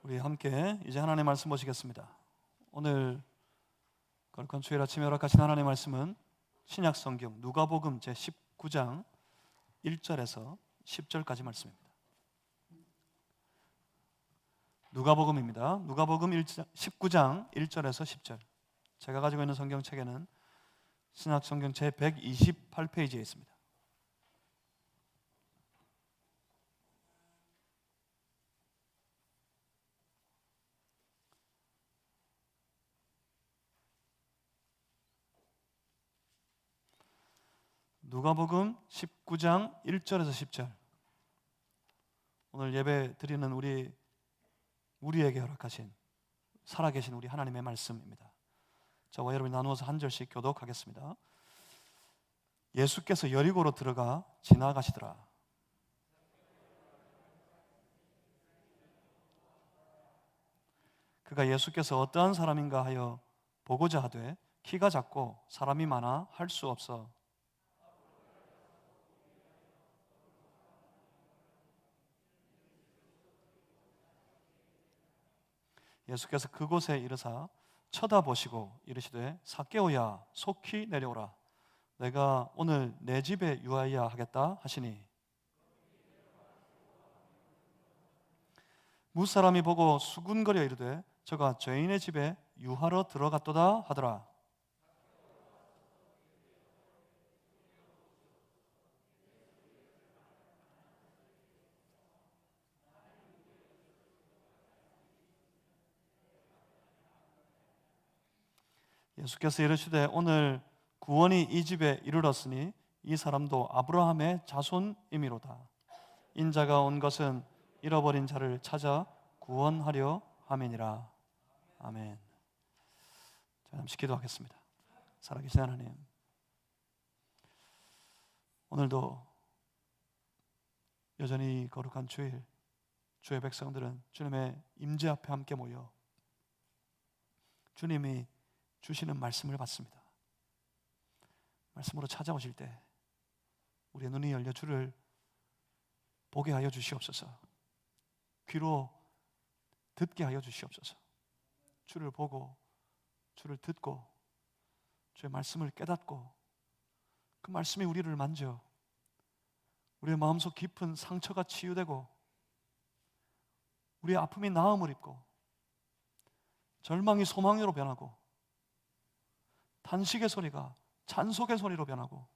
우리 함께 이제 하나님의 말씀 보시겠습니다. 오늘 거룩한 주일 아침에 허락하신 하나님의 말씀은 신약 성경 누가복음 제19장 1절에서 10절까지 말씀입니다. 누가복음입니다. 누가복음 19장 1절에서 10절. 제가 가지고 있는 성경책에는 신약 성경 제128페이지에 있습니다. 누가복음 19장 1절에서 10절. 오늘 예배 드리는 우리에게 허락하신 살아계신 우리 하나님의 말씀입니다. 저와 여러분이 나누어서 한 절씩 교독하겠습니다. 예수께서 여리고로 들어가 지나가시더라. 그가 예수께서 어떠한 사람인가 하여 보고자 하되 키가 작고 사람이 많아 할 수 없어 예수께서 그곳에 이르사 쳐다보시고 이르시되 삭개오야 속히 내려오라. 내가 오늘 내 집에 유하여야 하겠다 하시니 무사람이 보고 수군거려 이르되 저가 죄인의 집에 유하러 들어갔도다 하더라. 예수께서 이르시되 오늘 구원이 이 집에 이르렀으니 이 사람도 아브라함의 자손이미로다. 인자가 온 것은 잃어버린 자를 찾아 구원하려 함이니라. 아멘. 자, 잠시 기도하겠습니다. 살아계신 하나님, 오늘도 여전히 거룩한 주일, 주의 백성들은 주님의 임재 앞에 함께 모여 주님이 주시는 말씀을 받습니다. 말씀으로 찾아오실 때 우리의 눈이 열려 주를 보게 하여 주시옵소서. 귀로 듣게 하여 주시옵소서. 주를 보고 주를 듣고 주의 말씀을 깨닫고 그 말씀이 우리를 만져 우리의 마음속 깊은 상처가 치유되고 우리의 아픔이 나음을 입고 절망이 소망으로 변하고 탄식의 소리가 찬송의 소리로 변하고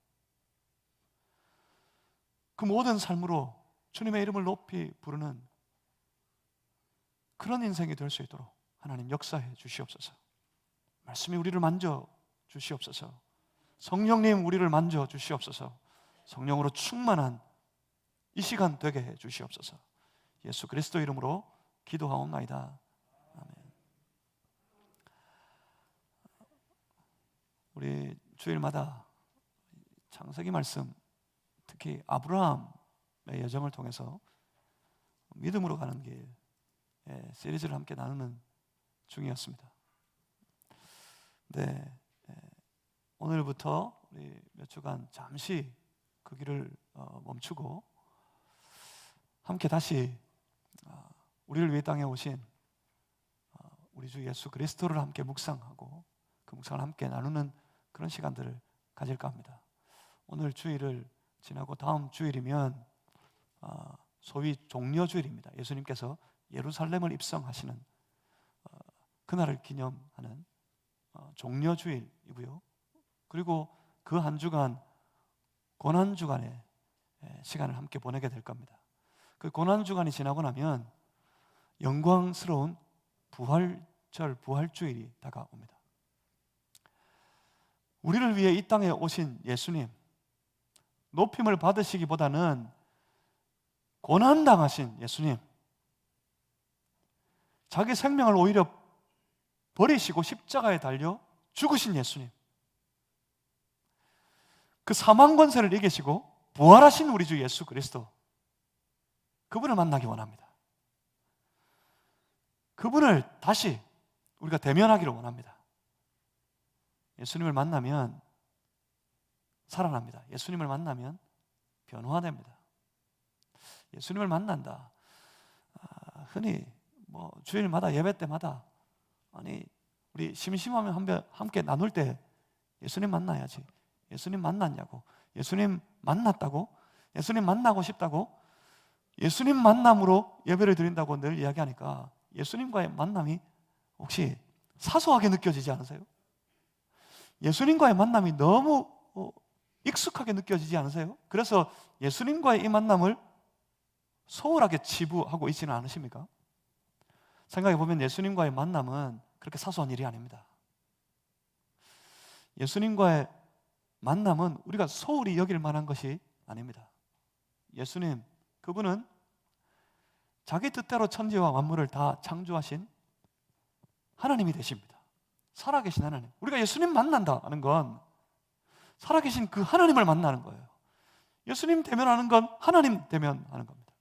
그 모든 삶으로 주님의 이름을 높이 부르는 그런 인생이 될 수 있도록 하나님 역사해 주시옵소서. 말씀이 우리를 만져 주시옵소서. 성령님 우리를 만져 주시옵소서. 성령으로 충만한 이 시간 되게 해 주시옵소서. 예수 그리스도 이름으로 기도하옵나이다. 아멘. 우리 주일마다 창세기 말씀, 특히 아브라함의 여정을 통해서 믿음으로 가는 길 시리즈를 함께 나누는 중이었습니다. 네, 오늘부터 우리 몇 주간 잠시 그 길을 멈추고 함께 다시 우리를 위해 땅에 오신 우리 주 예수 그리스도를 함께 묵상하고 그 묵상을 함께 나누는 그런 시간들을 가질까 합니다. 오늘 주일을 지나고 다음 주일이면 소위 종려주일입니다. 예수님께서 예루살렘을 입성하시는 그날을 기념하는 종려주일이고요. 그리고 그 한 주간 고난주간의 시간을 함께 보내게 될 겁니다. 그 고난주간이 지나고 나면 영광스러운 부활절, 부활주일이 다가옵니다. 우리를 위해 이 땅에 오신 예수님, 높임을 받으시기보다는 고난당하신 예수님, 자기 생명을 오히려 버리시고 십자가에 달려 죽으신 예수님, 그 사망 권세를 이기시고 부활하신 우리 주 예수 그리스도, 그분을 만나기 원합니다. 그분을 다시 우리가 대면하기를 원합니다. 예수님을 만나면 살아납니다. 예수님을 만나면 변화됩니다. 예수님을 만난다. 흔히 주일마다 예배 때마다 아니 우리 심심하면 함께 나눌 때 예수님 만나야지. 예수님 만났냐고. 예수님 만났다고. 예수님 만나고 싶다고. 예수님 만남으로 예배를 드린다고 늘 이야기하니까 예수님과의 만남이 혹시 사소하게 느껴지지 않으세요? 예수님과의 만남이 너무 익숙하게 느껴지지 않으세요? 그래서 예수님과의 이 만남을 소홀하게 치부하고 있지는 않으십니까? 생각해보면 예수님과의 만남은 그렇게 사소한 일이 아닙니다. 예수님과의 만남은 우리가 소홀히 여길 만한 것이 아닙니다. 예수님, 그분은 자기 뜻대로 천지와 만물을 다 창조하신 하나님이 되십니다. 살아계신 하나님. 우리가 예수님 만난다는 건 살아계신 그 하나님을 만나는 거예요. 예수님 대면하는 건 하나님 대면하는 겁니다.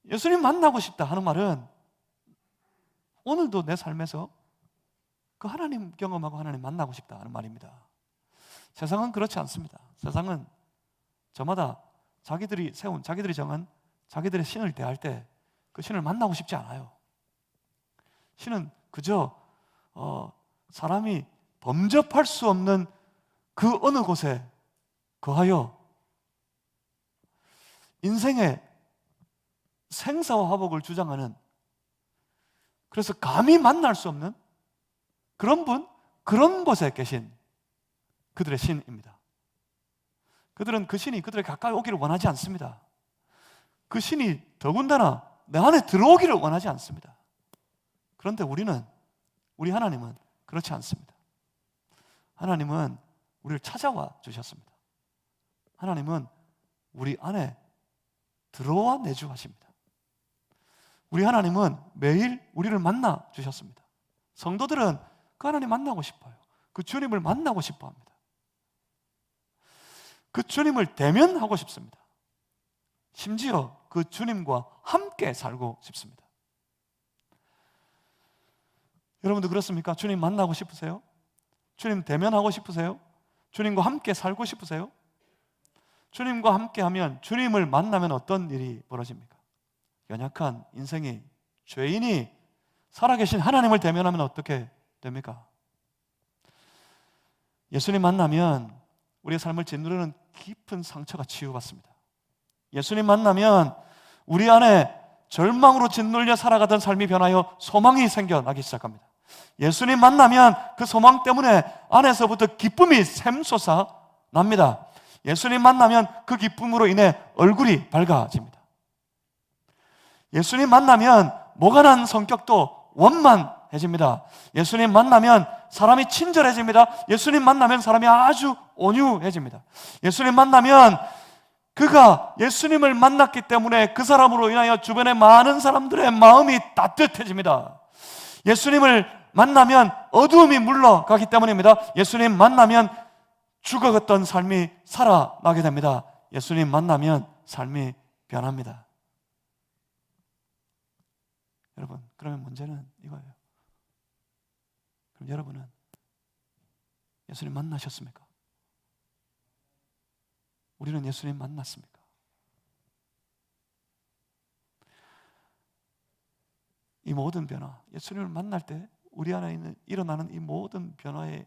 예수님 만나고 싶다 하는 말은 오늘도 내 삶에서 그 하나님 경험하고 하나님 만나고 싶다 하는 말입니다. 세상은 그렇지 않습니다. 세상은 저마다 자기들이 세운, 자기들이 정한 자기들의 신을 대할 때 그 신을 만나고 싶지 않아요. 신은 그저 사람이 범접할 수 없는 그 어느 곳에 거하여 인생의 생사와 화복을 주장하는, 그래서 감히 만날 수 없는 그런 분, 그런 곳에 계신 그들의 신입니다. 그들은 그 신이 그들에게 가까이 오기를 원하지 않습니다. 그 신이 더군다나 내 안에 들어오기를 원하지 않습니다. 그런데 우리 하나님은 그렇지 않습니다. 하나님은 우리를 찾아와 주셨습니다. 하나님은 우리 안에 들어와 내주하십니다. 우리 하나님은 매일 우리를 만나 주셨습니다. 성도들은 그 하나님 만나고 싶어요. 그 주님을 만나고 싶어 합니다. 그 주님을 대면하고 싶습니다. 심지어 그 주님과 함께 살고 싶습니다. 여러분도 그렇습니까? 주님 만나고 싶으세요? 주님 대면하고 싶으세요? 주님과 함께 살고 싶으세요? 주님과 함께 하면, 주님을 만나면 어떤 일이 벌어집니까? 연약한 인생이, 죄인이 살아계신 하나님을 대면하면 어떻게 됩니까? 예수님 만나면 우리의 삶을 짓누르는 깊은 상처가 치유받습니다. 예수님 만나면 우리 안에 절망으로 짓눌려 살아가던 삶이 변하여 소망이 생겨나기 시작합니다. 예수님 만나면 그 소망 때문에 안에서부터 기쁨이 샘솟아 납니다. 예수님 만나면 그 기쁨으로 인해 얼굴이 밝아집니다. 예수님 만나면 모간한 성격도 원만해집니다. 예수님 만나면 사람이 친절해집니다. 예수님 만나면 사람이 아주 온유해집니다. 예수님 만나면 그가 예수님을 만났기 때문에 그 사람으로 인하여 주변의 많은 사람들의 마음이 따뜻해집니다. 예수님을 만나면 어두움이 물러가기 때문입니다. 예수님 만나면 죽어갔던 삶이 살아나게 됩니다. 예수님 만나면 삶이 변합니다. 여러분, 그러면 문제는 이거예요. 그럼 여러분은 예수님 만나셨습니까? 우리는 예수님 만났습니까? 이 모든 변화, 예수님을 만날 때 우리 안에 일어나는 이 모든 변화의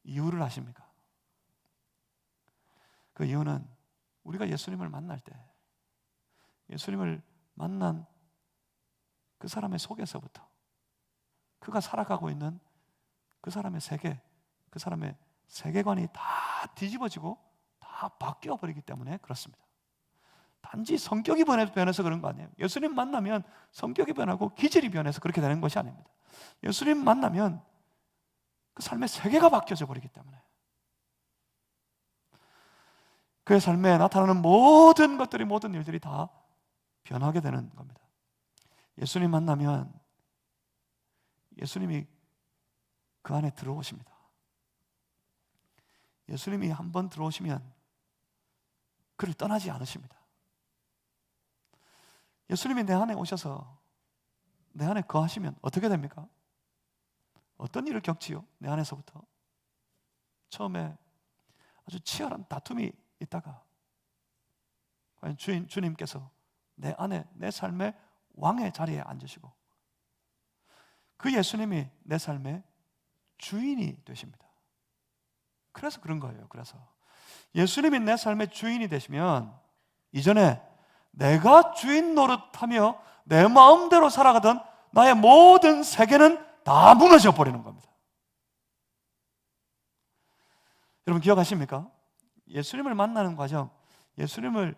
이유를 아십니까? 그 이유는 우리가 예수님을 만날 때, 예수님을 만난 그 사람의 속에서부터 그가 살아가고 있는 그 사람의 세계, 그 사람의 세계관이 다 뒤집어지고 다 바뀌어버리기 때문에 그렇습니다. 단지 성격이 변해서 그런 거 아니에요. 예수님 만나면 성격이 변하고 기질이 변해서 그렇게 되는 것이 아닙니다. 예수님 만나면 그 삶의 세계가 바뀌어져 버리기 때문에 그의 삶에 나타나는 모든 것들이, 모든 일들이 다 변하게 되는 겁니다. 예수님 만나면 예수님이 그 안에 들어오십니다. 예수님이 한번 들어오시면 그를 떠나지 않으십니다. 예수님이 내 안에 오셔서 내 안에 거하시면 어떻게 됩니까? 어떤 일을 겪지요? 내 안에서부터 처음에 아주 치열한 다툼이 있다가 과연 주님께서 내 안에, 내 삶의 왕의 자리에 앉으시고 그 예수님이 내 삶의 주인이 되십니다. 그래서 그런 거예요. 그래서 예수님이 내 삶의 주인이 되시면 이전에 내가 주인 노릇하며 내 마음대로 살아가던 나의 모든 세계는 다 무너져 버리는 겁니다. 여러분 기억하십니까? 예수님을 만나는 과정, 예수님을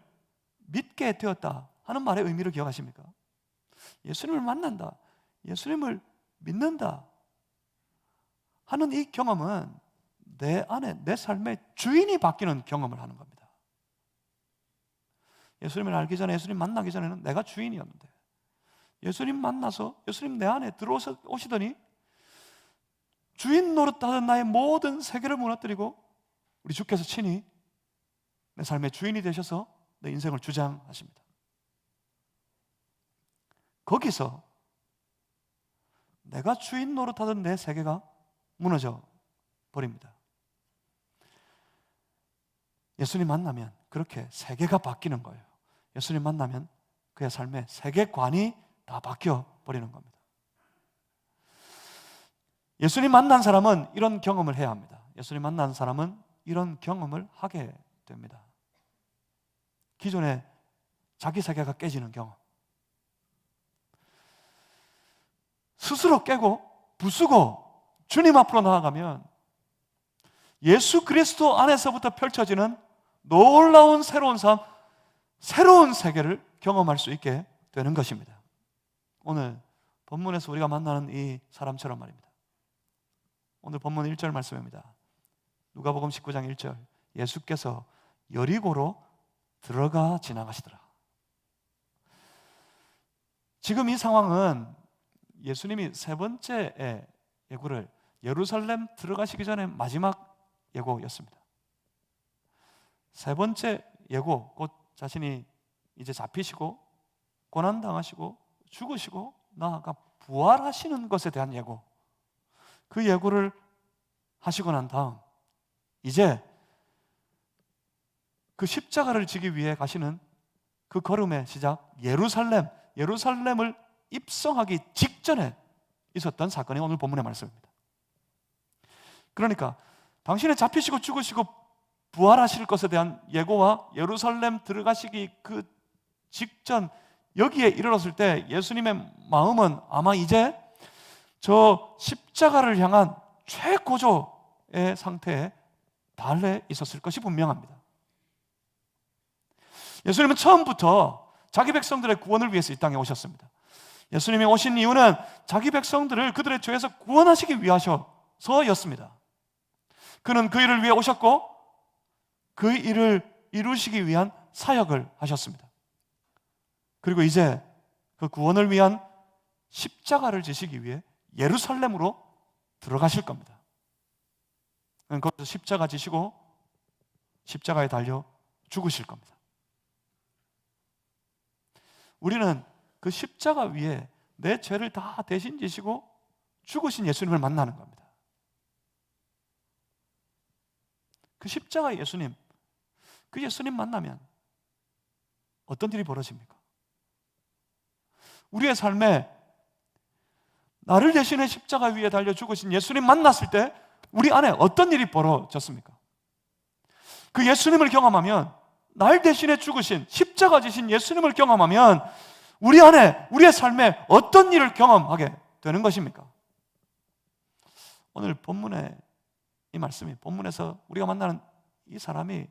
믿게 되었다 하는 말의 의미를 기억하십니까? 예수님을 만난다, 예수님을 믿는다 하는 이 경험은 내 안에, 내 삶의 주인이 바뀌는 경험을 하는 겁니다. 예수님을 알기 전에, 예수님 만나기 전에는 내가 주인이었는데 예수님 만나서 예수님 내 안에 들어오시더니 주인 노릇하던 나의 모든 세계를 무너뜨리고 우리 주께서 친히 내 삶의 주인이 되셔서 내 인생을 주장하십니다. 거기서 내가 주인 노릇하던 내 세계가 무너져 버립니다. 예수님 만나면 그렇게 세계가 바뀌는 거예요. 예수님 만나면 그의 삶의 세계관이 다 바뀌어 버리는 겁니다. 예수님 만난 사람은 이런 경험을 해야 합니다. 예수님 만난 사람은 이런 경험을 하게 됩니다. 기존의 자기 세계가 깨지는 경험, 스스로 깨고 부수고 주님 앞으로 나아가면 예수 그리스도 안에서부터 펼쳐지는 놀라운 새로운 삶, 새로운 세계를 경험할 수 있게 되는 것입니다. 오늘 본문에서 우리가 만나는 이 사람처럼 말입니다. 오늘 본문 1절 말씀입니다. 누가복음 19장 1절, 예수께서 여리고로 들어가 지나가시더라. 지금 이 상황은 예수님이 세 번째 예고를 예루살렘 들어가시기 전에 마지막 예고였습니다. 세 번째 예고, 곧 자신이 이제 잡히시고 고난당하시고 죽으시고 나아가 부활하시는 것에 대한 예고, 그 예고를 하시고 난 다음 이제 그 십자가를 지기 위해 가시는 그 걸음의 시작, 예루살렘을 입성하기 직전에 있었던 사건이 오늘 본문의 말씀입니다. 그러니까 당신의 잡히시고 죽으시고 부활하실 것에 대한 예고와 예루살렘 들어가시기 그 직전, 여기에 이르렀을 때 예수님의 마음은 아마 이제 저 십자가를 향한 최고조의 상태에 달해 있었을 것이 분명합니다. 예수님은 처음부터 자기 백성들의 구원을 위해서 이 땅에 오셨습니다. 예수님이 오신 이유는 자기 백성들을 그들의 죄에서 구원하시기 위하셔서였습니다. 그는 그 일을 위해 오셨고 그 일을 이루시기 위한 사역을 하셨습니다. 그리고 이제 그 구원을 위한 십자가를 지시기 위해 예루살렘으로 들어가실 겁니다. 거기서 십자가 지시고 십자가에 달려 죽으실 겁니다. 우리는 그 십자가 위에 내 죄를 다 대신 지시고 죽으신 예수님을 만나는 겁니다. 그 십자가 예수님, 그 예수님 만나면 어떤 일이 벌어집니까? 우리의 삶에 나를 대신해 십자가 위에 달려 죽으신 예수님 만났을 때 우리 안에 어떤 일이 벌어졌습니까? 그 예수님을 경험하면, 날 대신해 죽으신 십자가 지신 예수님을 경험하면 우리 안에, 우리의 삶에 어떤 일을 경험하게 되는 것입니까? 오늘 본문의 이 말씀이, 본문에서 우리가 만나는 이 사람이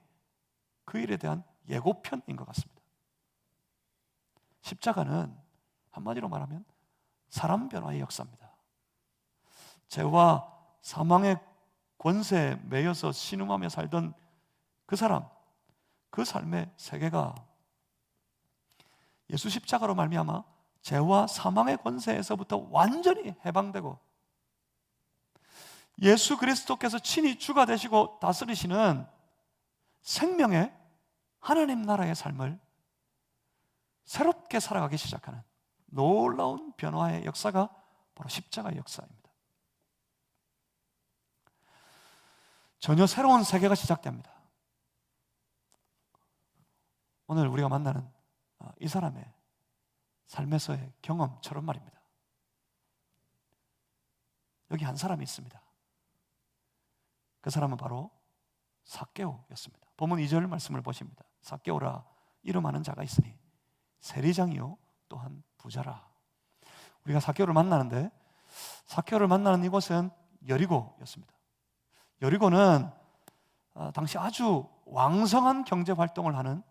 그 일에 대한 예고편인 것 같습니다. 십자가는 한마디로 말하면 사람 변화의 역사입니다. 죄와 사망의 권세에 매여서 신음하며 살던 그 사람, 그 삶의 세계가 예수 십자가로 말미암아 죄와 사망의 권세에서부터 완전히 해방되고 예수 그리스도께서 친히 주가 되시고 다스리시는 생명의 하나님 나라의 삶을 새롭게 살아가기 시작하는 놀라운 변화의 역사가 바로 십자가의 역사입니다. 전혀 새로운 세계가 시작됩니다. 오늘 우리가 만나는 이 사람의 삶에서의 경험처럼 말입니다. 여기 한 사람이 있습니다. 그 사람은 바로 삭개오였습니다. 본문 2절 말씀을 보십니다. 삭개오라 이름하는 자가 있으니 세리장이요 또한 부자라. 우리가 삭개오를 만나는데, 삭개오를 만나는 이곳은 여리고였습니다. 여리고는 당시 아주 왕성한 경제 활동을 하는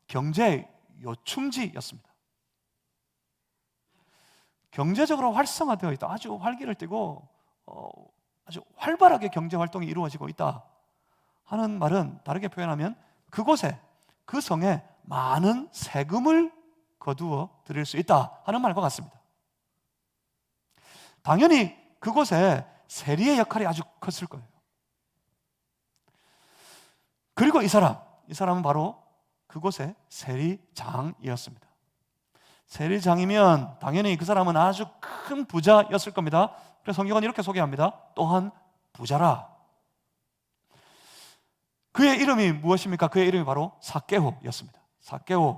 경제 요충지였습니다. 경제적으로 활성화되어 있다, 아주 활기를 띠고 아주 활발하게 경제 활동이 이루어지고 있다 하는 말은, 다르게 표현하면 그곳에, 그 성에 많은 세금을 거두어 드릴 수 있다 하는 말과 같습니다. 당연히 그곳에 세리의 역할이 아주 컸을 거예요. 그리고 이 사람은 바로 그곳의 세리장이었습니다. 세리장이면 당연히 그 사람은 아주 큰 부자였을 겁니다. 그래서 성경은 이렇게 소개합니다. 또한 부자라. 그의 이름이 무엇입니까? 그의 이름이 바로 삭개오였습니다. 삭개오는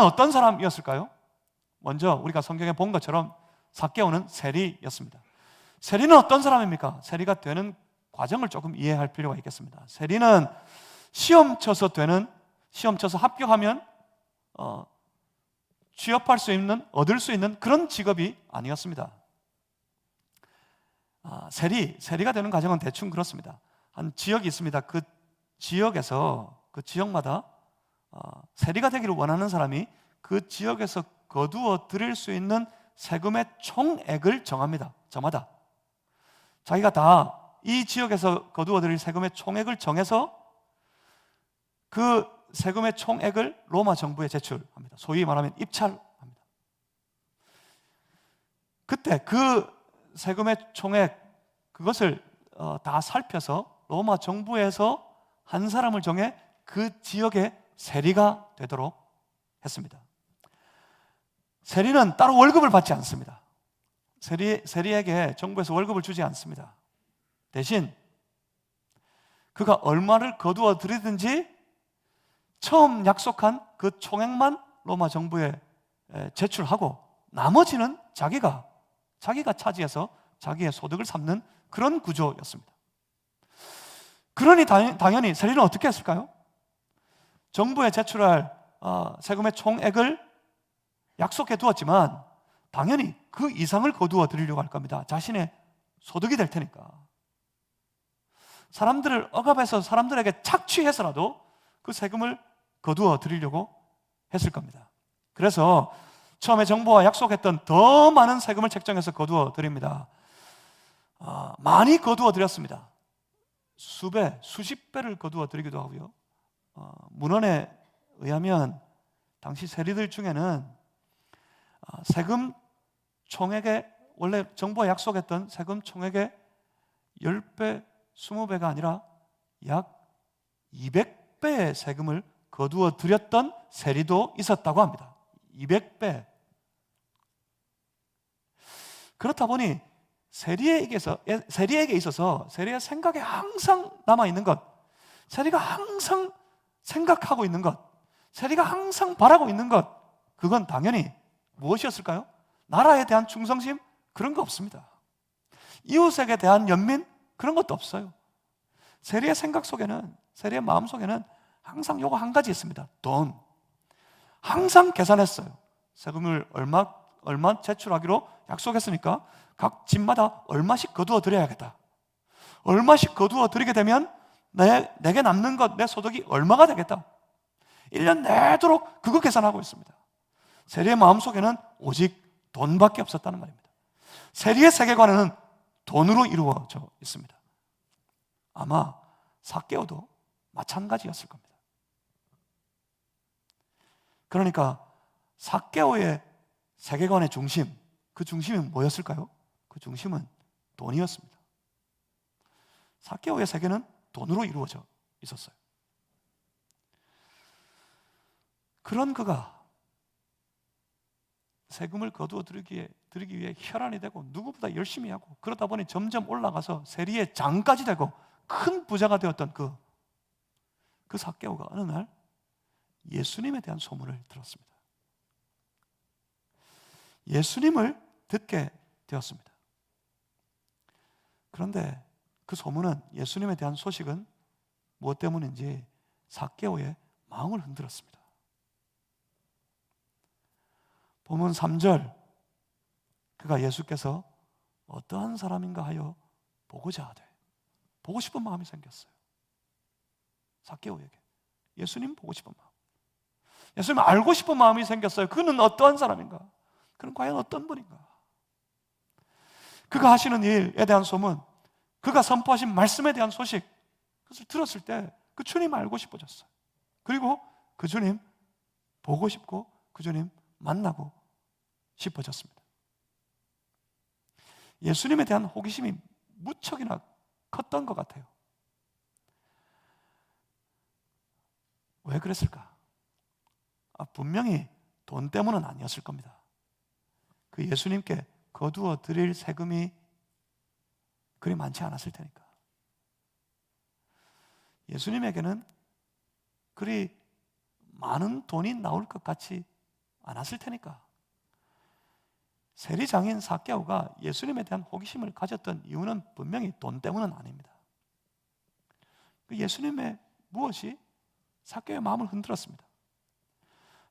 어떤 사람이었을까요? 먼저 우리가 성경에 본 것처럼 삭개오는 세리였습니다. 세리는 어떤 사람입니까? 세리가 되는 과정을 조금 이해할 필요가 있겠습니다. 세리는 시험 쳐서 합격하면 취업할 수 있는, 얻을 수 있는 그런 직업이 아니었습니다. 세리가 되는 과정은 대충 그렇습니다. 한 지역이 있습니다. 그 지역마다 세리가 되기를 원하는 사람이 그 지역에서 거두어 드릴 수 있는 세금의 총액을 정합니다. 저마다 자기가 다 이 지역에서 거두어 드릴 세금의 총액을 정해서 그 세금의 총액을 로마 정부에 제출합니다. 소위 말하면 입찰합니다. 그때 그 세금의 총액, 그것을 다 살펴서 로마 정부에서 한 사람을 정해 그 지역의 세리가 되도록 했습니다. 세리는 따로 월급을 받지 않습니다. 세리에게 정부에서 월급을 주지 않습니다. 대신 그가 얼마를 거두어 들이든지 처음 약속한 그 총액만 로마 정부에 제출하고, 나머지는 자기가 차지해서 자기의 소득을 삼는 그런 구조였습니다. 그러니 당연히 세리는 어떻게 했을까요? 정부에 제출할 세금의 총액을 약속해 두었지만 당연히 그 이상을 거두어 드리려고 할 겁니다. 자신의 소득이 될 테니까. 사람들을 억압해서 사람들에게 착취해서라도 그 세금을 거두어 드리려고 했을 겁니다. 그래서 처음에 정부와 약속했던 더 많은 세금을 책정해서 거두어 드립니다. 많이 거두어 드렸습니다. 수배, 수십 배를 거두어 드리기도 하고요. 문헌에 의하면 당시 세리들 중에는 세금 총액에, 원래 정부가 약속했던 세금 총액의 10배, 20배가 아니라 약 200배의 세금을 거두어 드렸던 세리도 있었다고 합니다. 200배. 그렇다 보니 세리에게 있어서 세리의 생각에 항상 남아있는 것, 세리가 항상 생각하고 있는 것, 세리가 항상 바라고 있는 것, 그건 당연히 무엇이었을까요? 나라에 대한 충성심? 그런 거 없습니다. 이웃에게 대한 연민? 그런 것도 없어요. 세리의 생각 속에는, 세리의 마음 속에는 항상 요거 한 가지 있습니다. 돈. 항상 계산했어요. 세금을 얼마 제출하기로 약속했으니까 각 집마다 얼마씩 거두어 드려야겠다. 얼마씩 거두어 드리게 되면 내게 남는 것, 내 소득이 얼마가 되겠다. 1년 내도록 그거 계산하고 있습니다. 세리의 마음속에는 오직 돈밖에 없었다는 말입니다. 세리의 세계관은 돈으로 이루어져 있습니다. 아마 삭개오도 마찬가지였을 겁니다. 그러니까 삭개오의 세계관의 중심, 그 중심은 뭐였을까요? 그 중심은 돈이었습니다. 삭개오의 세계는 돈으로 이루어져 있었어요. 그런 그가 세금을 거두어 드리기 위해 혈안이 되고 누구보다 열심히 하고, 그러다 보니 점점 올라가서 세리의 장까지 되고 큰 부자가 되었던 그 삭개오가 어느 날 예수님에 대한 소문을 들었습니다. 예수님을 듣게 되었습니다. 그런데 그 소문은, 예수님에 대한 소식은 무엇 때문인지 삭개오의 마음을 흔들었습니다. 본문 3절, 그가 예수께서 어떠한 사람인가 하여 보고자 하되, 보고 싶은 마음이 생겼어요. 삭개오에게 예수님 보고 싶은 마음, 예수님 알고 싶은 마음이 생겼어요. 그는 어떠한 사람인가? 그는 과연 어떤 분인가? 그가 하시는 일에 대한 소문, 그가 선포하신 말씀에 대한 소식, 그것을 들었을 때 그 주님 알고 싶어졌어요. 그리고 그 주님 보고 싶고 그 주님 만나고 싶어졌습니다. 예수님에 대한 호기심이 무척이나 컸던 것 같아요. 왜 그랬을까? 분명히 돈 때문은 아니었을 겁니다. 그 예수님께 거두어 드릴 세금이 그리 많지 않았을 테니까. 예수님에게는 그리 많은 돈이 나올 것 같지 않았을 테니까. 세리장인 삭개오가 예수님에 대한 호기심을 가졌던 이유는 분명히 돈 때문은 아닙니다. 그 예수님의 무엇이 삭개오의 마음을 흔들었습니다.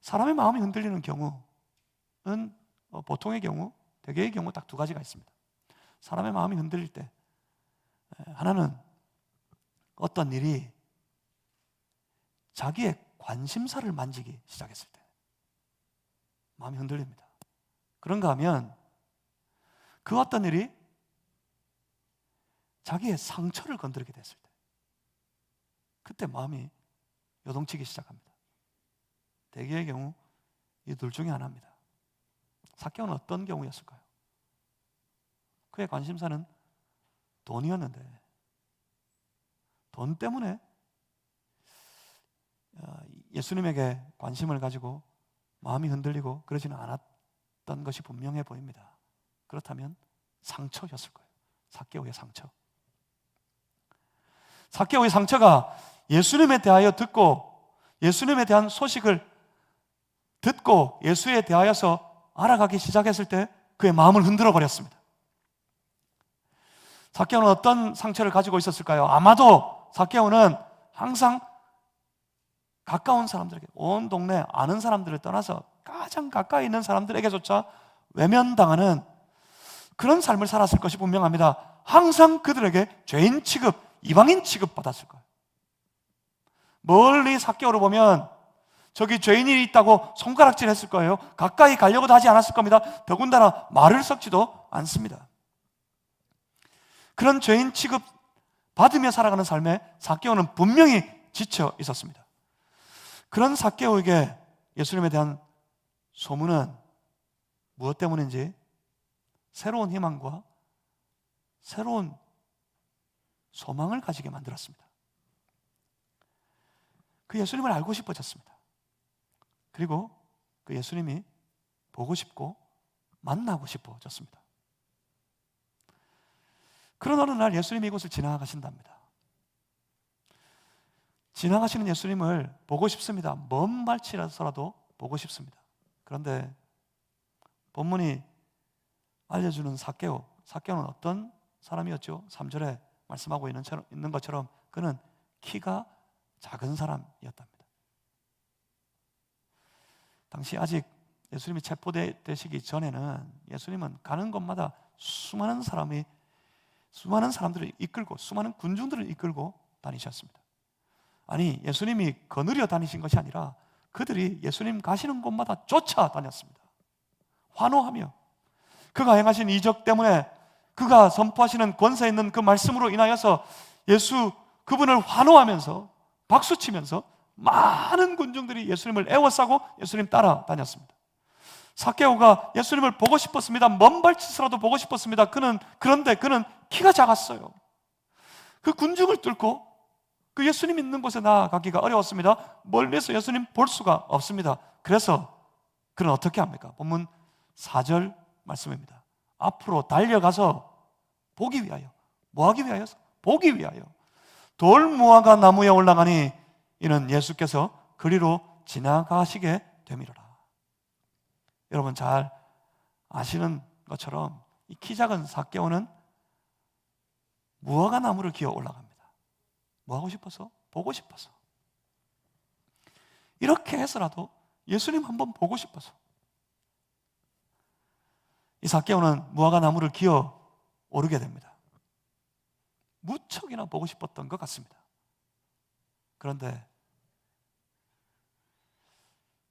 사람의 마음이 흔들리는 경우는 보통의 경우, 대개의 경우 딱 두 가지가 있습니다. 사람의 마음이 흔들릴 때, 하나는 어떤 일이 자기의 관심사를 만지기 시작했을 때 마음이 흔들립니다. 그런가 하면 그 어떤 일이 자기의 상처를 건드리게 됐을 때, 그때 마음이 요동치기 시작합니다. 대개의 경우 이 둘 중에 하나입니다. 삭개오는 어떤 경우였을까요? 그의 관심사는 돈이었는데 돈 때문에 예수님에게 관심을 가지고 마음이 흔들리고 그러지는 않았던 것이 분명해 보입니다. 그렇다면 상처였을 거예요. 삭개오의 상처. 삭개오의 상처가 예수님에 대하여 듣고, 예수님에 대한 소식을 듣고 예수에 대하여서 알아가기 시작했을 때 그의 마음을 흔들어 버렸습니다. 삭개오는 어떤 상처를 가지고 있었을까요? 아마도 삭개오는 항상 가까운 사람들에게, 온 동네 아는 사람들을 떠나서 가장 가까이 있는 사람들에게조차 외면당하는 그런 삶을 살았을 것이 분명합니다. 항상 그들에게 죄인 취급, 이방인 취급 받았을 거예요. 멀리 삭개오를 보면 저기 죄인이 있다고 손가락질 했을 거예요. 가까이 가려고도 하지 않았을 겁니다. 더군다나 말을 섞지도 않습니다. 그런 죄인 취급 받으며 살아가는 삶에 삭개오는 분명히 지쳐 있었습니다. 그런 삭개오에게 예수님에 대한 소문은 무엇 때문인지 새로운 희망과 새로운 소망을 가지게 만들었습니다. 그 예수님을 알고 싶어졌습니다. 그리고 그 예수님이 보고 싶고 만나고 싶어졌습니다. 그런 어느 날 예수님이 이곳을 지나가신답니다. 지나가시는 예수님을 보고 싶습니다. 먼 발치라서라도 보고 싶습니다. 그런데 본문이 알려주는 삭개오는 어떤 사람이었죠? 3절에 말씀하고 있는 것처럼 그는 키가 작은 사람이었답니다. 당시 아직 예수님이 체포되시기 전에는 예수님은 가는 곳마다 수많은 사람들을 이끌고, 수많은 군중들을 이끌고 다니셨습니다. 아니, 예수님이 거느려 다니신 것이 아니라 그들이 예수님 가시는 곳마다 쫓아다녔습니다. 환호하며 그가 행하신 이적 때문에, 그가 선포하시는 권세 있는 그 말씀으로 인하여서 그분을 환호하면서 박수치면서 많은 군중들이 예수님을 애워싸고 예수님 따라다녔습니다. 삭개오가 예수님을 보고 싶었습니다. 먼 발치서라도 보고 싶었습니다. 그런데 그는 키가 작았어요. 그 군중을 뚫고 그 예수님 있는 곳에 나아가기가 어려웠습니다. 멀리서 예수님 볼 수가 없습니다. 그래서 그는 어떻게 합니까? 본문 4절 말씀입니다. 앞으로 달려가서 보기 위하여, 뭐하기 위하여? 보기 위하여 돌무화과 나무에 올라가니 이는 예수께서 그리로 지나가시게 되미로라. 여러분 잘 아시는 것처럼 이 키 작은 삭개오는 무화과 나무를 기어 올라갑니다. 뭐 하고 싶어서? 보고 싶어서. 이렇게 해서라도 예수님 한번 보고 싶어서. 이 삭개오는 무화과 나무를 기어 오르게 됩니다. 무척이나 보고 싶었던 것 같습니다. 그런데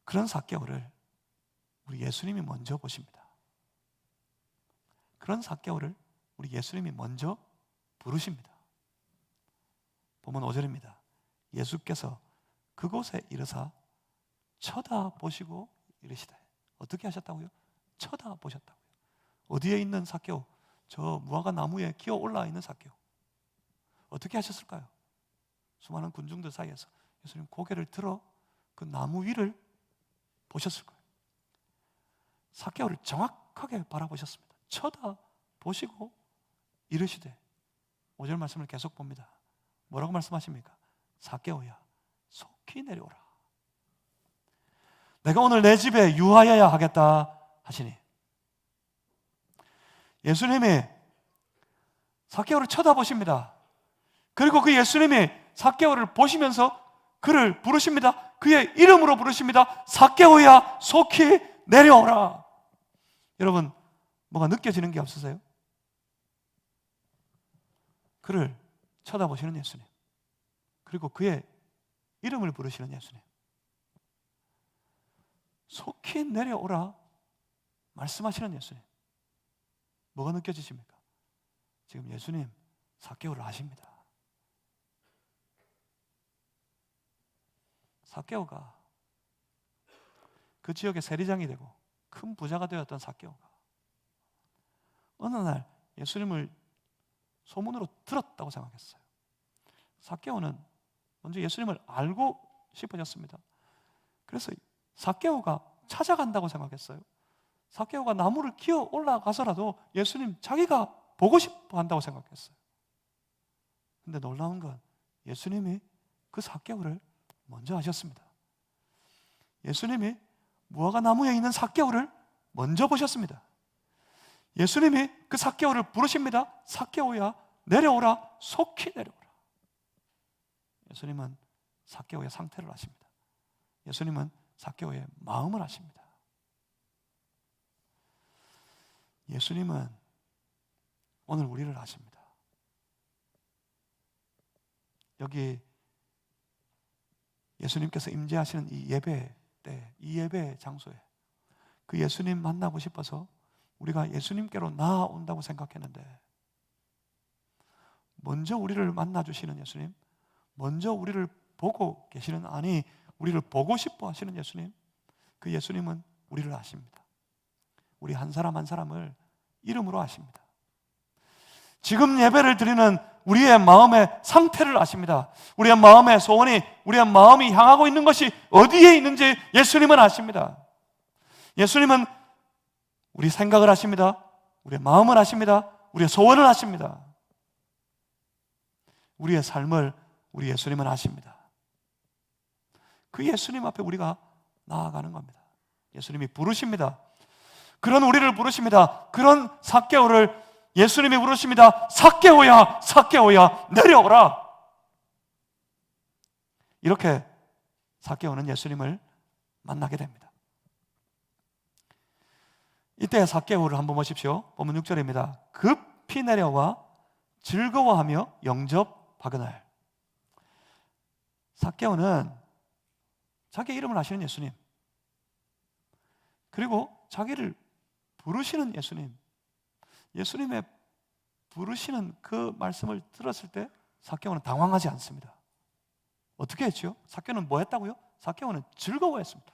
그런 삭개오를 우리 예수님이 먼저 보십니다. 그런 삭개오를 우리 예수님이 먼저 부르십니다. 보면 5절입니다. 예수께서 그곳에 이르사 쳐다보시고 이르시되. 어떻게 하셨다고요? 쳐다보셨다고요. 어디에 있는 삭개오? 저 무화과 나무에 기어 올라와 있는 삭개오. 어떻게 하셨을까요? 수많은 군중들 사이에서 예수님 고개를 들어 그 나무 위를 보셨을 거예요. 삭개오를 정확하게 바라보셨습니다. 쳐다보시고 이르시되. 5절 말씀을 계속 봅니다. 뭐라고 말씀하십니까? 삭개오야 속히 내려오라. 내가 오늘 내 집에 유하여야 하겠다 하시니. 예수님이 삭개오를 쳐다보십니다. 그리고 그 예수님이 삭개오를 보시면서 그를 부르십니다. 그의 이름으로 부르십니다. 삭개오야 속히 내려오라. 여러분 뭐가 느껴지는 게 없으세요? 그를 쳐다보시는 예수님, 그리고 그의 이름을 부르시는 예수님, 속히 내려오라 말씀하시는 예수님. 뭐가 느껴지십니까? 지금 예수님 삭개오를 아십니다. 삭개오가 그 지역의 세리장이 되고 큰 부자가 되었던 삭개오가 어느 날 예수님을 소문으로 들었다고 생각했어요. 삭개오는 먼저 예수님을 알고 싶어졌습니다. 그래서 삭개오가 찾아간다고 생각했어요. 삭개오가 나무를 기어 올라가서라도 예수님 자기가 보고 싶어 한다고 생각했어요. 근데 놀라운 건 예수님이 그 삭개오를 먼저 하셨습니다. 예수님이 무화과 나무에 있는 삭개오를 먼저 보셨습니다. 예수님이 그 삭개오를 부르십니다. 삭개오야 내려오라 속히 내려오라. 예수님은 삭개오의 상태를 아십니다. 예수님은 삭개오의 마음을 아십니다. 예수님은 오늘 우리를 아십니다. 여기 예수님께서 임재하시는 이 예배 때, 이 예배 장소에 그 예수님 만나고 싶어서 우리가 예수님께로 나아온다고 생각했는데, 먼저 우리를 만나주시는 예수님, 먼저 우리를 보고 계시는, 아니 우리를 보고 싶어 하시는 예수님, 그 예수님은 우리를 아십니다. 우리 한 사람 한 사람을 이름으로 아십니다. 지금 예배를 드리는 우리의 마음의 상태를 아십니다. 우리의 마음의 소원이, 우리의 마음이 향하고 있는 것이 어디에 있는지 예수님은 아십니다. 예수님은 우리 생각을 아십니다. 우리의 마음을 아십니다. 우리의 소원을 아십니다. 우리의 삶을 우리 예수님은 아십니다. 그 예수님 앞에 우리가 나아가는 겁니다. 예수님이 부르십니다. 그런 우리를 부르십니다. 그런 삭개오를 예수님이 부르십니다. 삭개오야, 삭개오야, 내려오라. 이렇게 삭개오는 예수님을 만나게 됩니다. 이때 삭개오를 한번 보십시오. 보면 6절입니다. 급히 내려와 즐거워하며 영접하거늘. 삭개오는 자기 이름을 아시는 예수님, 그리고 자기를 부르시는 예수님, 예수님의 부르시는 그 말씀을 들었을 때 삭개오는 당황하지 않습니다. 어떻게 했죠? 삭개오는 뭐 했다고요? 삭개오는 즐거워했습니다.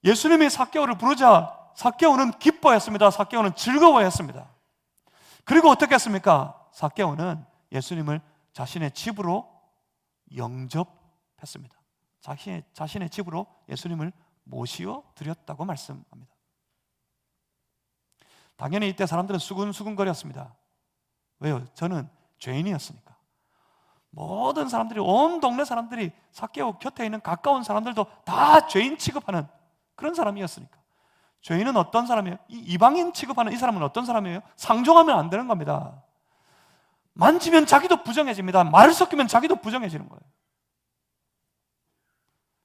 예수님이 삭개오를 부르자 삭개오는 기뻐했습니다. 삭개오는 즐거워했습니다. 그리고 어떻게 했습니까? 삭개오는 예수님을 자신의 집으로 영접했습니다. 자신의 집으로 예수님을 모시어 드렸다고 말씀합니다. 당연히 이때 사람들은 수근수근거렸습니다. 왜요? 저는 죄인이었으니까. 모든 사람들이, 온 동네 사람들이, 삭개오 곁에 있는 가까운 사람들도 다 죄인 취급하는 그런 사람이었으니까. 죄인은 어떤 사람이에요? 이방인 취급하는 이 사람은 어떤 사람이에요? 상종하면 안 되는 겁니다. 만지면 자기도 부정해집니다. 말을 섞이면 자기도 부정해지는 거예요.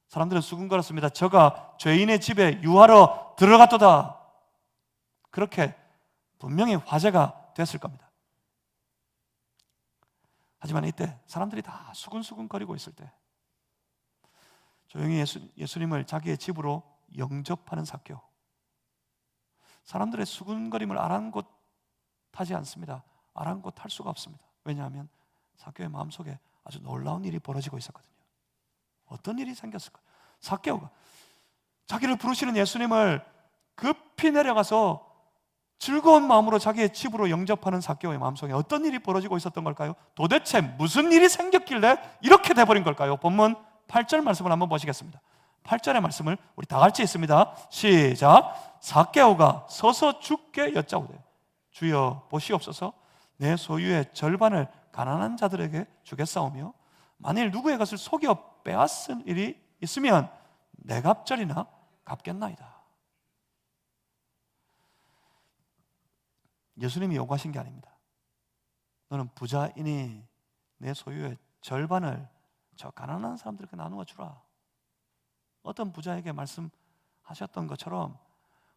사람들은 수군거렸습니다. 저가 죄인의 집에 유하러 들어갔도다. 그렇게 분명히 화제가 됐을 겁니다. 하지만 이때 사람들이 다 수근수근거리고 있을 때 조용히 예수님을 자기의 집으로 영접하는 삭개오. 사람들의 수근거림을 아랑곳하지 않습니다. 아랑곳할 수가 없습니다. 왜냐하면 삭개오의 마음속에 아주 놀라운 일이 벌어지고 있었거든요. 어떤 일이 생겼을까요? 삭개오가 자기를 부르시는 예수님을 급히 내려가서 즐거운 마음으로 자기의 집으로 영접하는 삭개오의 마음속에 어떤 일이 벌어지고 있었던 걸까요? 도대체 무슨 일이 생겼길래 이렇게 돼버린 걸까요? 본문 8절 말씀을 한번 보시겠습니다. 8절의 말씀을 우리 다 같이 있습니다. 시작. 삭개오가 서서 주께 여짜오되 주여 보시옵소서, 내 소유의 절반을 가난한 자들에게 주겠사오며 만일 누구의 것을 속여 빼앗은 일이 있으면 네 갑절이나 갚겠나이다. 예수님이 요구하신 게 아닙니다. 너는 부자이니 내 소유의 절반을 저 가난한 사람들에게 나누어 주라. 어떤 부자에게 말씀하셨던 것처럼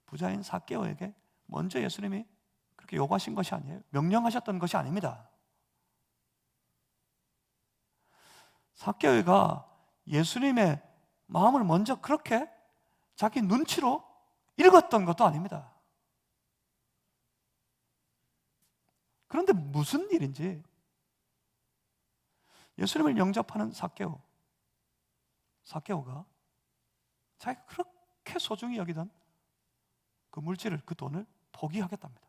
부자인 삭개오에게 먼저 예수님이 그렇게 요구하신 것이 아니에요. 명령하셨던 것이 아닙니다. 삭개오가 예수님의 마음을 먼저 그렇게 자기 눈치로 읽었던 것도 아닙니다. 그런데 무슨 일인지 예수님을 영접하는 삭개오가 자기가 그렇게 소중히 여기던 그 물질을, 그 돈을 포기하겠답니다.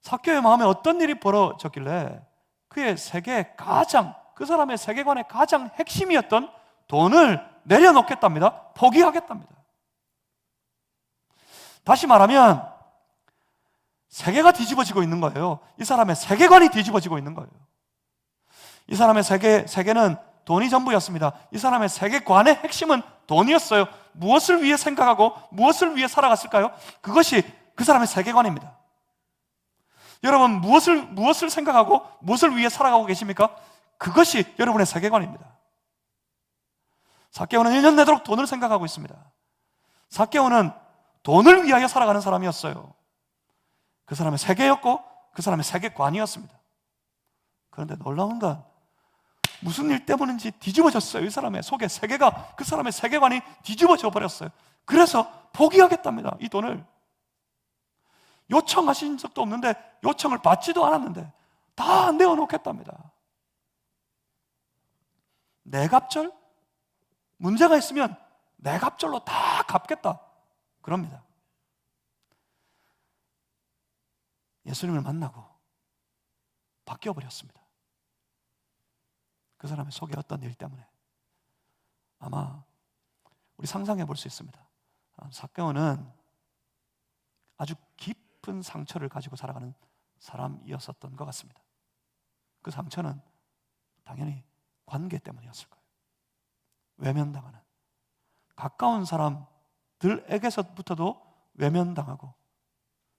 삭개오의 마음에 어떤 일이 벌어졌길래 그의 세계의 가장, 그 사람의 세계관의 가장 핵심이었던 돈을 내려놓겠답니다. 포기하겠답니다. 다시 말하면 세계가 뒤집어지고 있는 거예요. 이 사람의 세계관이 뒤집어지고 있는 거예요. 이 사람의 세계는 돈이 전부였습니다. 이 사람의 세계관의 핵심은 돈이었어요. 무엇을 위해 생각하고 무엇을 위해 살아갔을까요? 그것이 그 사람의 세계관입니다. 여러분, 무엇을 생각하고 무엇을 위해 살아가고 계십니까? 그것이 여러분의 세계관입니다. 삭개오는 1년 내도록 돈을 생각하고 있습니다. 삭개오는 돈을 위하여 살아가는 사람이었어요. 그 사람의 세계였고 그 사람의 세계관이었습니다. 그런데 놀라운 건 무슨 일 때문인지 뒤집어졌어요. 이 사람의 속의 세계가, 그 사람의 세계관이 뒤집어져 버렸어요. 그래서 포기하겠답니다. 이 돈을 요청하신 적도 없는데, 요청을 받지도 않았는데 다 내어놓겠답니다. 네 갑절? 문제가 있으면 네 갑절로 다 갚겠다, 그럽니다. 예수님을 만나고 바뀌어버렸습니다. 그 사람의 속에 어떤 일 때문에. 아마 우리 상상해 볼 수 있습니다. 삭개오는 아주 깊은 상처를 가지고 살아가는 사람이었었던 것 같습니다. 그 상처는 당연히 관계 때문이었을 거예요. 외면당하는, 가까운 사람들에게서부터도 외면당하고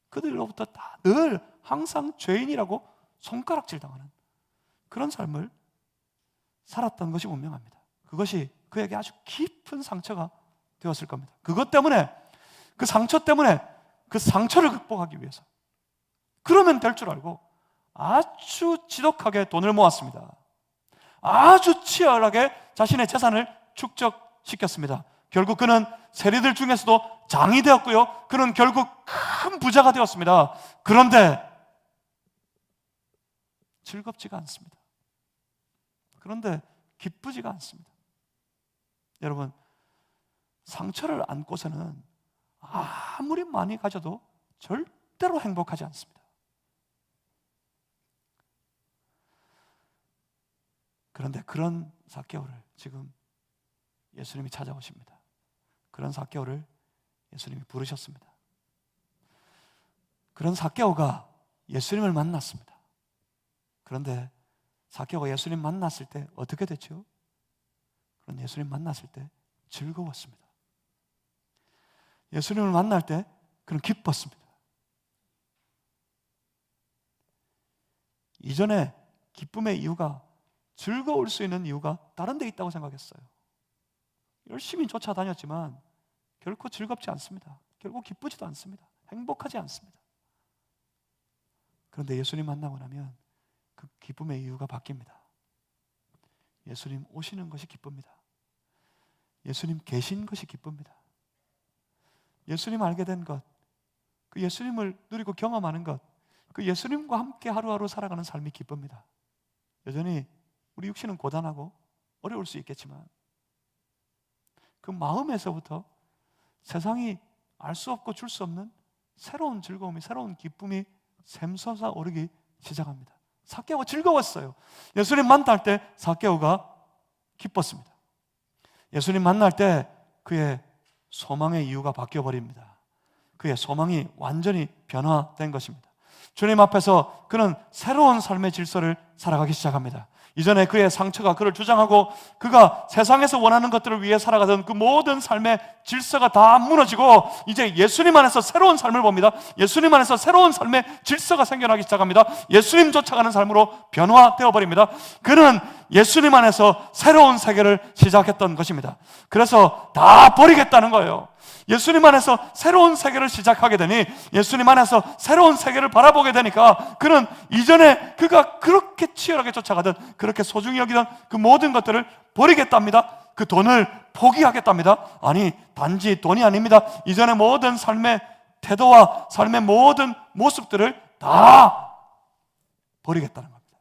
그들로부터 다 늘 항상 죄인이라고 손가락질 당하는 그런 삶을 살았던 것이 분명합니다. 그것이 그에게 아주 깊은 상처가 되었을 겁니다. 그것 때문에, 그 상처 때문에 그 상처를 극복하기 위해서, 그러면 될 줄 알고 아주 지독하게 돈을 모았습니다. 아주 치열하게 자신의 재산을 축적시켰습니다. 결국 그는 세리들 중에서도 장이 되었고요, 그는 결국 큰 부자가 되었습니다. 그런데 즐겁지가 않습니다. 그런데 기쁘지가 않습니다. 여러분, 상처를 안고서는 아무리 많이 가져도 절대로 행복하지 않습니다. 그런데 그런 삭개오를 지금 예수님이 찾아오십니다. 그런 삭개오를 예수님이 부르셨습니다. 그런 삭개오가 예수님을 만났습니다. 그런데 삭개오가 예수님 만났을 때 어떻게 됐죠? 그런 예수님 만났을 때 즐거웠습니다. 예수님을 만날 때 그는 기뻤습니다. 이전에 기쁨의 이유가, 즐거울 수 있는 이유가 다른 데 있다고 생각했어요. 열심히 쫓아다녔지만 결코 즐겁지 않습니다. 결국 기쁘지도 않습니다. 행복하지 않습니다. 그런데 예수님 만나고 나면 그 기쁨의 이유가 바뀝니다. 예수님 오시는 것이 기쁩니다. 예수님 계신 것이 기쁩니다. 예수님 알게 된 것, 그 예수님을 누리고 경험하는 것, 그 예수님과 함께 하루하루 살아가는 삶이 기쁩니다. 여전히 우리 육신은 고단하고 어려울 수 있겠지만 그 마음에서부터 세상이 알 수 없고 줄 수 없는 새로운 즐거움이, 새로운 기쁨이 샘솟아 오르기 시작합니다. 삭개오가 즐거웠어요. 예수님 만날 때 삭개오가 기뻤습니다. 예수님 만날 때 그의 소망의 이유가 바뀌어버립니다. 그의 소망이 완전히 변화된 것입니다. 주님 앞에서 그는 새로운 삶의 질서를 살아가기 시작합니다. 이전에 그의 상처가 그를 주장하고 그가 세상에서 원하는 것들을 위해 살아가던 그 모든 삶의 질서가 다 무너지고 이제 예수님 안에서 새로운 삶을 봅니다. 예수님 안에서 새로운 삶의 질서가 생겨나기 시작합니다. 예수님 쫓아가는 삶으로 변화되어 버립니다. 그는 예수님 안에서 새로운 세계를 시작했던 것입니다. 그래서 다 버리겠다는 거예요. 예수님 안에서 새로운 세계를 시작하게 되니, 예수님 안에서 새로운 세계를 바라보게 되니까 그는 이전에 그가 그렇게 치열하게 쫓아가던, 그렇게 소중히 여기던 그 모든 것들을 버리겠답니다. 그 돈을 포기하겠답니다. 아니, 단지 돈이 아닙니다. 이전의 모든 삶의 태도와 삶의 모든 모습들을 다 버리겠다는 겁니다.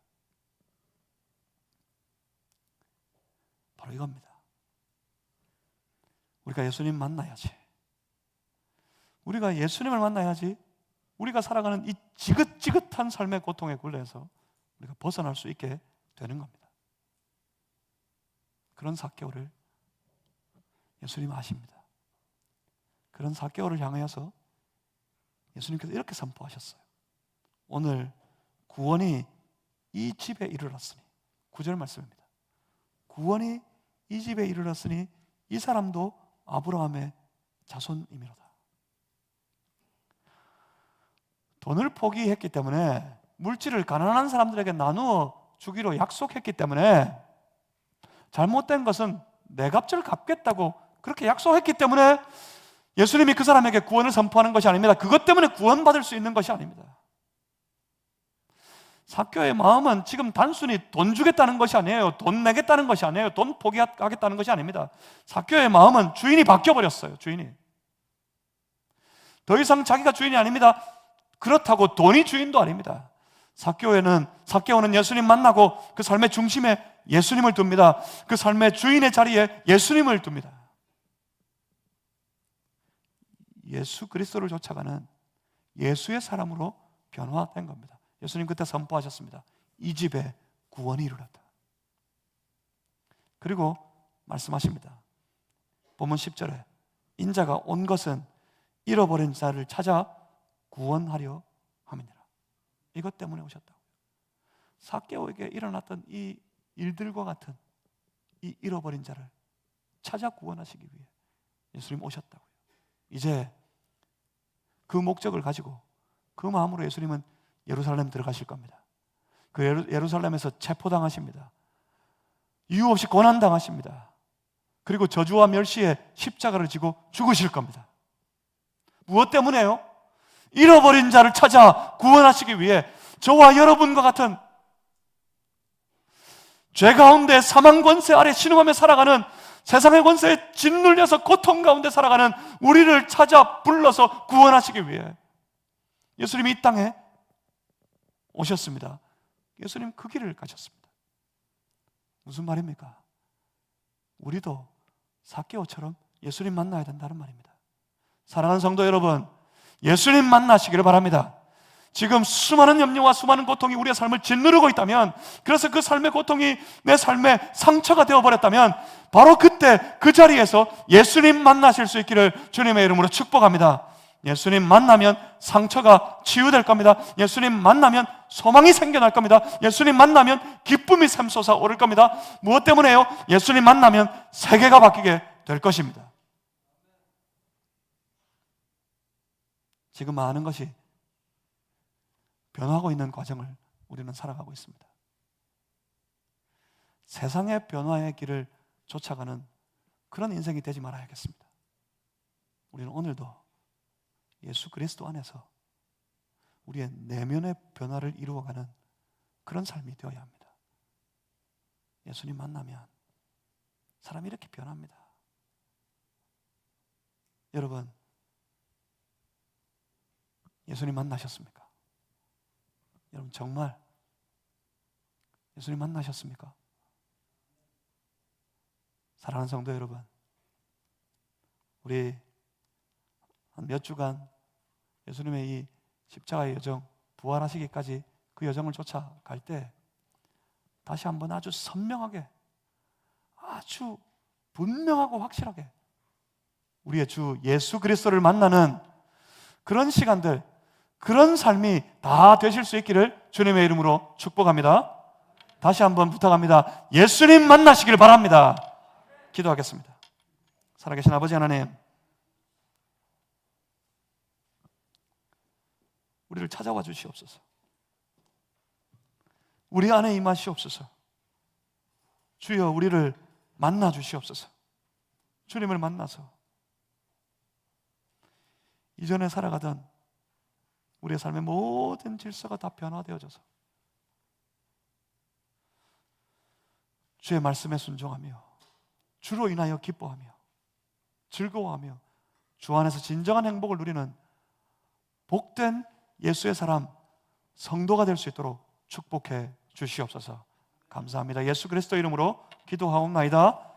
바로 이겁니다. 우리가 예수님 만나야지. 우리가 예수님을 만나야지 우리가 살아가는 이 지긋지긋한 삶의 고통의 굴레에서 우리가 벗어날 수 있게 되는 겁니다. 그런 삭개오를 예수님 아십니다. 그런 삭개오를 향하여서 예수님께서 이렇게 선포하셨어요. 오늘 구원이 이 집에 이르렀으니, 9절 말씀입니다. 구원이 이 집에 이르렀으니 이 사람도 아브라함의 자손이미로다. 돈을 포기했기 때문에, 물질을 가난한 사람들에게 나누어 주기로 약속했기 때문에, 잘못된 것은 내 값을 갚겠다고 그렇게 약속했기 때문에 예수님이 그 사람에게 구원을 선포하는 것이 아닙니다. 그것 때문에 구원받을 수 있는 것이 아닙니다. 삭개오의 마음은 지금 단순히 돈 주겠다는 것이 아니에요. 돈 내겠다는 것이 아니에요. 돈 포기하겠다는 것이 아닙니다. 삭개오의 마음은 주인이 바뀌어버렸어요. 주인이 더 이상 자기가 주인이 아닙니다. 그렇다고 돈이 주인도 아닙니다. 삭개오는 예수님 만나고 그 삶의 중심에 예수님을 둡니다. 그 삶의 주인의 자리에 예수님을 둡니다. 예수 그리스도를 쫓아가는 예수의 사람으로 변화된 겁니다. 예수님 그때 선포하셨습니다. 이 집에 구원이 이르렀다. 그리고 말씀하십니다. 본문 10절에 인자가 온 것은 잃어버린 자를 찾아 구원하려 함이니라. 이것 때문에 오셨다고요. 삭개오에게 일어났던 이 일들과 같은 이 잃어버린 자를 찾아 구원하시기 위해 예수님 오셨다고요. 이제 그 목적을 가지고 그 마음으로 예수님은 예루살렘 들어가실 겁니다. 그 예루살렘에서 체포당하십니다. 이유 없이 고난당하십니다. 그리고 저주와 멸시의 십자가를 지고 죽으실 겁니다. 무엇 때문에요? 잃어버린 자를 찾아 구원하시기 위해 저와 여러분과 같은 죄 가운데 사망 권세 아래 신음하며 살아가는, 세상의 권세에 짓눌려서 고통 가운데 살아가는 우리를 찾아 불러서 구원하시기 위해 예수님이 이 땅에 오셨습니다. 예수님 그 길을 가셨습니다. 무슨 말입니까? 우리도 삭개오처럼 예수님 만나야 된다는 말입니다. 사랑하는 성도 여러분, 예수님 만나시기를 바랍니다. 지금 수많은 염려와 수많은 고통이 우리의 삶을 짓누르고 있다면, 그래서 그 삶의 고통이 내 삶의 상처가 되어버렸다면, 바로 그때 그 자리에서 예수님 만나실 수 있기를 주님의 이름으로 축복합니다. 예수님 만나면 상처가 치유될 겁니다. 예수님 만나면 소망이 생겨날 겁니다. 예수님 만나면 기쁨이 샘솟아 오를 겁니다. 무엇 때문에요? 예수님 만나면 세계가 바뀌게 될 것입니다. 지금 많은 것이 변화하고 있는 과정을 우리는 살아가고 있습니다. 세상의 변화의 길을 쫓아가는 그런 인생이 되지 말아야겠습니다. 우리는 오늘도 예수 그리스도 안에서 우리의 내면의 변화를 이루어가는 그런 삶이 되어야 합니다. 예수님 만나면 사람이 이렇게 변합니다. 여러분, 예수님 만나셨습니까? 여러분, 정말 예수님 만나셨습니까? 사랑하는 성도 여러분, 우리 한 몇 주간 예수님의 이 십자가의 여정, 부활하시기까지 그 여정을 쫓아갈 때 다시 한번 아주 선명하게, 아주 분명하고 확실하게 우리의 주 예수 그리스도를 만나는 그런 시간들, 그런 삶이 다 되실 수 있기를 주님의 이름으로 축복합니다. 다시 한번 부탁합니다. 예수님 만나시길 바랍니다. 기도하겠습니다. 살아계신 아버지 하나님, 우리를 찾아와 주시옵소서. 우리 안에 임하시옵소서. 주여, 우리를 만나 주시옵소서. 주님을 만나서 이전에 살아가던 우리의 삶의 모든 질서가 다 변화되어져서 주의 말씀에 순종하며 주로 인하여 기뻐하며 즐거워하며 주 안에서 진정한 행복을 누리는 복된 예수의 사람, 성도가 될 수 있도록 축복해 주시옵소서. 감사합니다. 예수 그리스도 이름으로 기도하옵나이다.